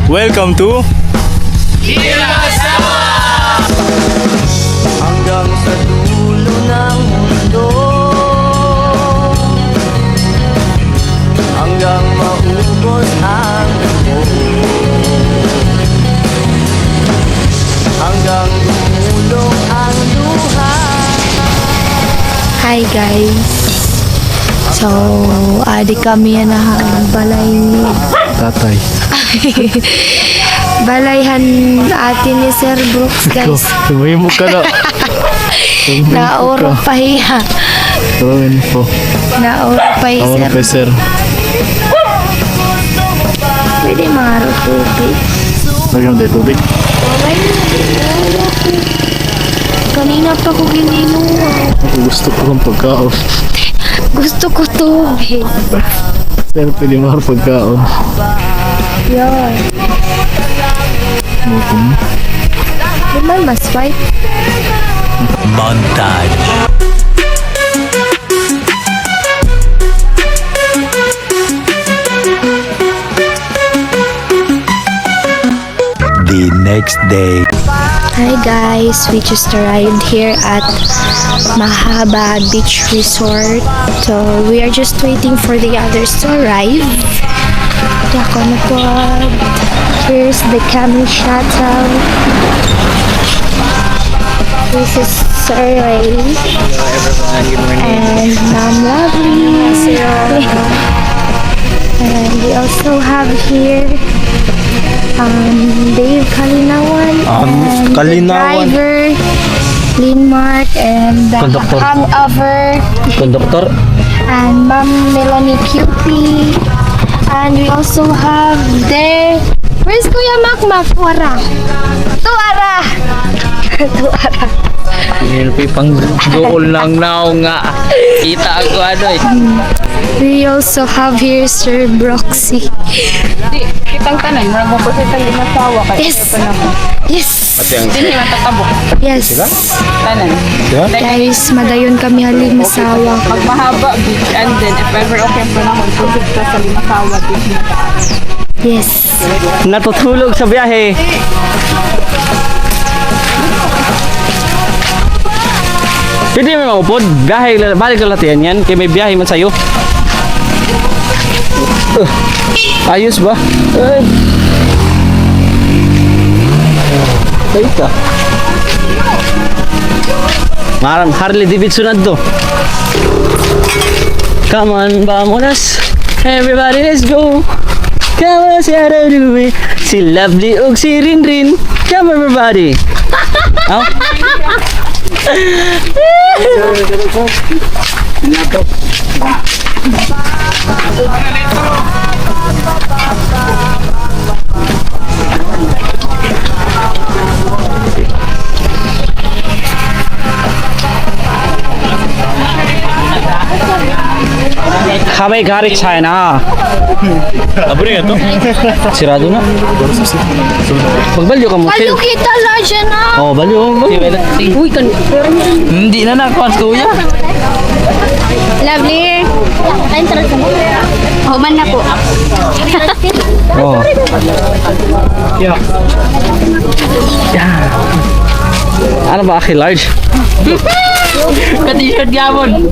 Welcome to Hanggang sa dulo ng mundo, hanggang maubos ang buhok, hanggang dumulong ang luha. Hi guys. So, adik kami yan na balay Tatay. balayhan atin ni Sir Brooks guys. Tumahimok ka na. Nauro pa hiya. Tawin po. Nauro pa hiya Ako na pa, sir. sir. Pwede maro tubig. Lagyan mo tayo tubig. Kanina pa ko gininuwa. Ako gusto ko ng pagkaon. Gusto ko tubig. Sir, pwede mahal pagkaon. Yan. Di man mas white. Montage. The next day. Hi guys, we just arrived here at Mahaba Beach Resort. So we are just waiting for the others to arrive. Dako na po. Here's the camel shuttle. This is Sir Ray. And Ma'am Lovely. And we also have here Dave Kalinawan and Kalinawan. the driver Linmark and the Conductor. hangover Konduktor. and Ma'am Melanie Cutie, and we also have there, where's Kuya Makmak? Tuara. Nilpi pang dool lang now nga. Kita ako ano eh. We also have here Sir Broxy. Di, kitang tanan, murag mo po sa tali na sawa kay Yes. ito na mo. Yes. Dili man tatabok. Yes. Tanan. Guys, madayon kami halim masawa. Pag mahaba beach and then if ever okay pa naman, pwede ka sa Limasawa beach na taas. Yes. Natutulog sa biyahe. Pwede may maupod. Biyahe, balik ka latihan yan. Kaya may biyahe man sa'yo. Ayos ba? Ay ka. Maram Harley Davidson na to. Come on, vamonos. Everybody, let's go. Come on, si Araruwe. Si Lovely og si Rinrin. Come on, everybody. Oh. Kamay garik saya na. Abri nga to. Sirado na. Magbalyo ka mo. Balo kita la siya na. Oh, balyo. Uy, kan. Hindi na nakuha kuya. Lovely. Human na po. Oh. Yeah. Ano ba, Aki Large? Ka-t-shirt gamon.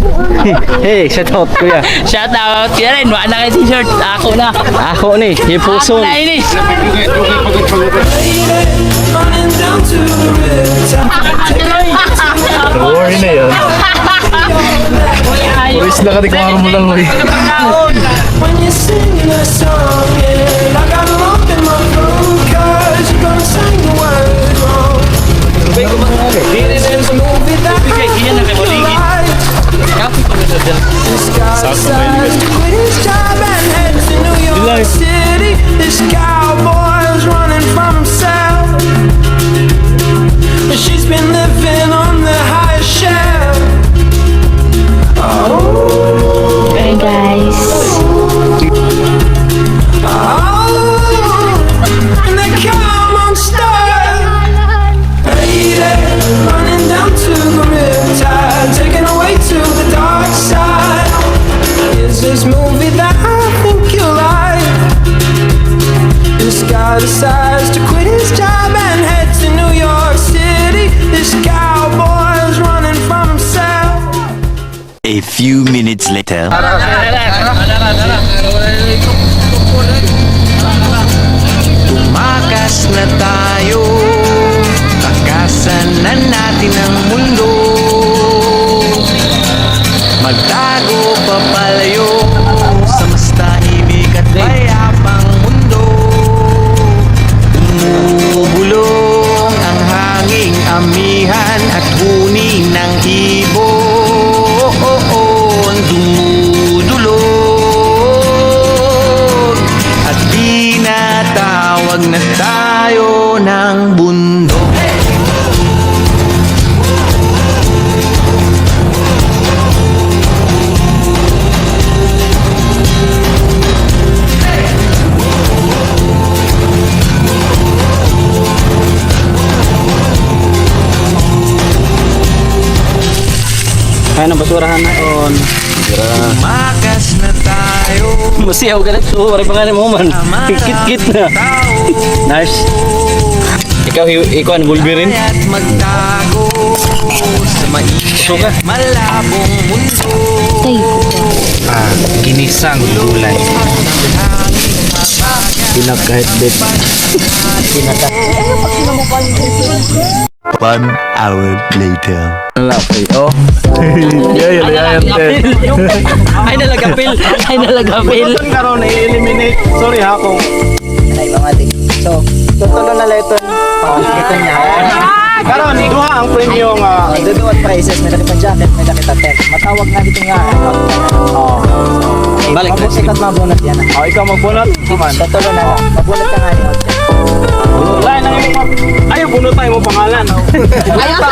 Hey, shout out kuya. Shout out. Kaya rin, wala na kay t-shirt. Ako na. Ako ni, yung puso. Ako na ini. Worry na yan. Uwis na ka di kumaro mo lang. When you sing the song, yeah, I got a lump in my throat, 'cause you're gonna sing the words wrong. This is a movie that this guy's decided to quit his job and head to New York City. This cowboy's running from himself. She's been living on the highest shelf. Oh. Hey guys. Oh. decides to quit his job and head to New York City. This cowboy's running from himself. A few minutes later. Tumakas na tayo, takasan na natin ang mundo. Magtago papalayo sa mas tahimik at mayapang mundo. Bumubulong ang hanging amihan at huni ng ibon. Dumudulog at tinatawag na tayo ng bundok. Kaya ng basurahan na on. Tumakas na tayo. Masiyaw ka na ito. Maray pangalan mo man. Kit-kit na. Nice. Ikaw, ikaw ang Wolverine. At magtago sa mainit at malabong mundo. Ginisang gulay. Pinag kahit bit. 1 hour later. Lapay. Oh. Yan. Ay nalagapil. Ay nalagapil. Karon i-eliminate. Sorry ha kung Ay, pamati. So, tutulo na leton. Ito niya. karon duha ang premium Duduat prices. May daki pa jacket, may daki pa tent. Matawag na dito nga. Balik na. Mabunot at mabunot yan. ikaw magbunot. Tutulo na lang. Mabunot ka nga ni Hotel. Lain lang yung ayaw bunot tayo mo pangalan. Ayaw sa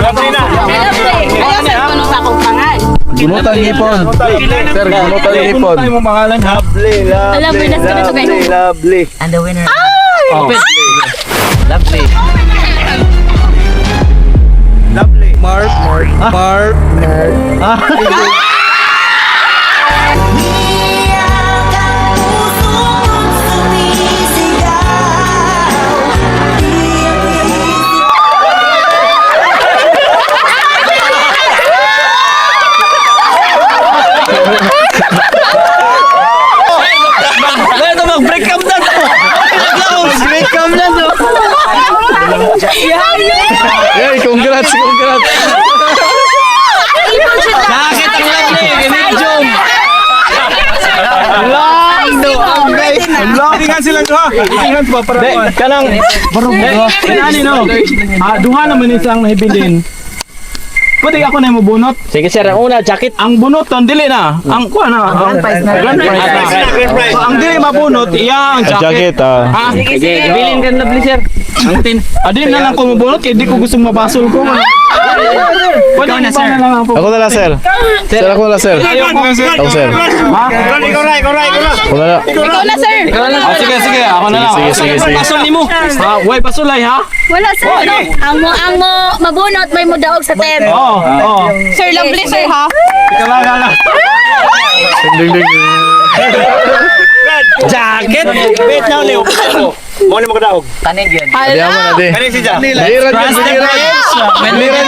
Lovely na. Ayaw sa punot akong pangal. Bunutan hipon. Sir, bunutan hipon. Bunutan mo pangalan. Lovely. Alam mo, nas ka na ito kayo. Lovely. And the winner. Lovely. Lovely. Mark. Ito mag-break up na to. Break up na to. Hey, congrats. Bakit ang lovely? Medium. Tingnan sila duha. Tingnan pa para. Kanang barog duha. Kanani no. Duha naman isang nahibilin. Pwede ako na mo bunot. Sige sir, ang una, jacket. Ang bunot ton dili na. Ang kuha na. Grand prize. So ang dili mabunot, iya ang jacket. Ha? Sige, bilhin ka na lovely sir. Ang tin. Adin na lang ko mabunot kay di ko gusto mabasol ko. Pwede na sir. Ako na lang, sir. Sir, ako na lang, sir. Ako, sir. Ha? Ako na lang. Ikaw na, sir. Sige. Ako na lang. Sige. Pasol nimo. Way pasulay ha? Wala, sir. Ang mo mabunot, may mudaog sa tent. Oo. Sir, lovely, sir, ha? Kala. Ding, ding. Jacket. Wait now, Leo. Mo ni mo kadaog. Tanig yun. Hindi ako na, di. Kani si Ja. Biliran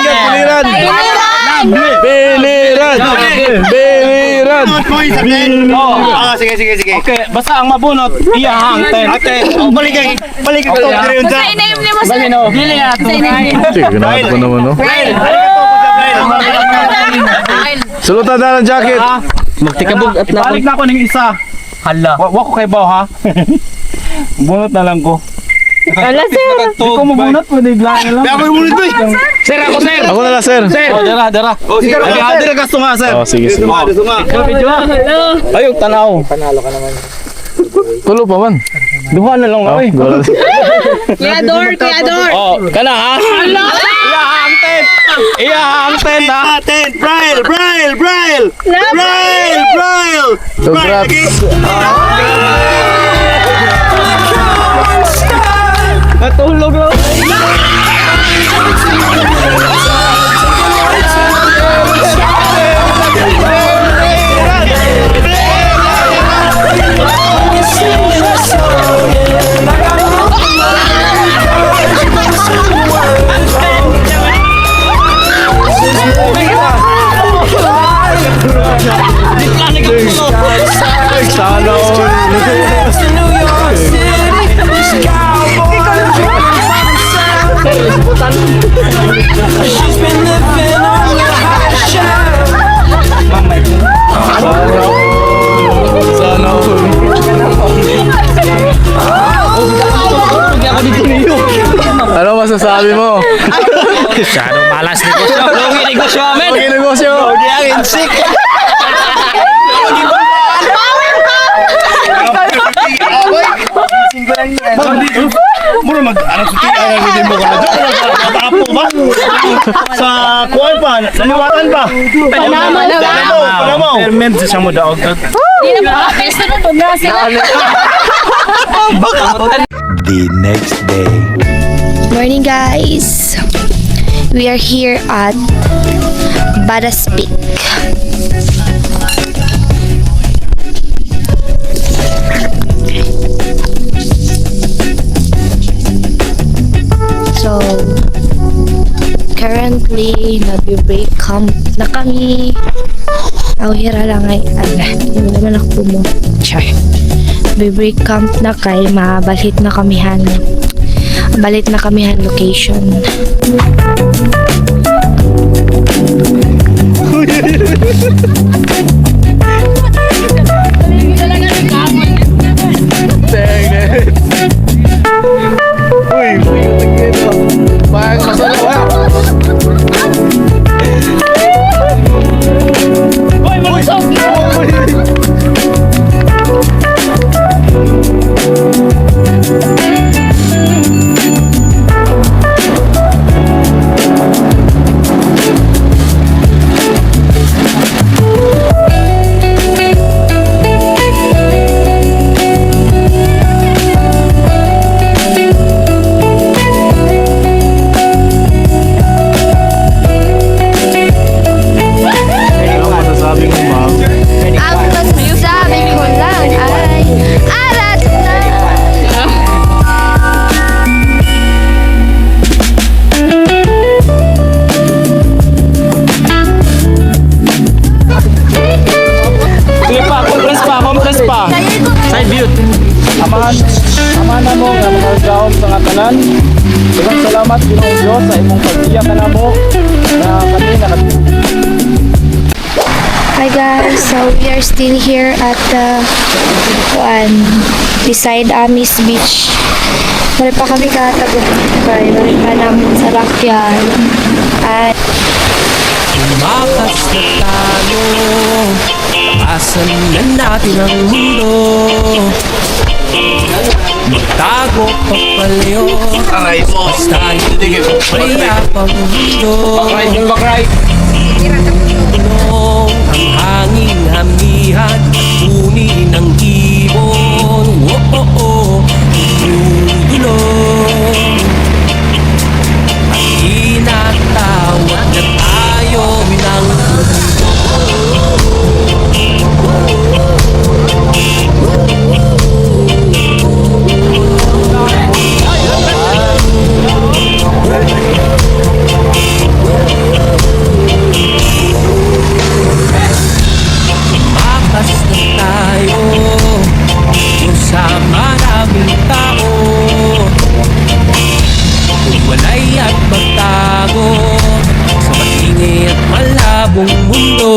yan, biliran. Sige. Okay, basta ang mabunot, iya ang tent. Balik ka to. Sa inayom ni mo, sir. Dili nga. Sa inayom. Sige, ganahan ko naman, no? Sulutan na ng jacket. Magtikabog at Balik na ako ng isa. Hala. Wa ko kay baw ha. Bunot na lang ko. Wala, sir. Di ko mabunot, pwede lang lang. Kaya mo bunot boy. Sir, ako sir. Ako na lang, sir. Dara. Dira ka sunga sir. Oh, sige. Ikaw video. Ayog tanaw. Tulo pa man. Duha na lang oy. Kuya Dor. Oh, kana ha? Iya ang tent ha. Congrats. Matulog lang. I got She's been living on the high shelf. Sana all. Ano masasabi mo? Masyadong malas negosyo. Lugi negosyo, men. Pag negosyo. Mura mag-anak sa tiyan ang hindi mo ka. Tapo ba? Sa kuwan pa, naliwatan pa. Panamo. Perment sa siya mo daog. Hindi na ba? Pesta na to na sila. The next day. Morning guys! We are here at Badas Peak. So, currently, nag-break camp na kami. Hira lang ay, hindi naman ako mo. Char. Break camp na kay mabalit na kamihan. Balit na kamihan location. Parang masalawa. Ano masasabi mo, ma'am? Ang masasabi ko lang ay arat na. Sige pa, compress pa. Side view. Amahan na mo nga mga gaon sa nga tanan. Daghang salamat Ginoong Dios sa imong pagbiya kanamo na kami na Hi guys, so we are still here at the beside Amis Beach. Wala pa kami katagod kay wala pa namin sa backyard. At Tumakas na tayo. Taasan na natin ang mundo. Magtago pa palayo. Basta hindi payapang mundo. Tulong ang hanging hamihan. Kunin ang ibon. Oh, oh, oh. Dulong. At inatawag na tayo ng makas na tayo sa maraming tao. Kung walay at magtago sa maingay at malabong mundo.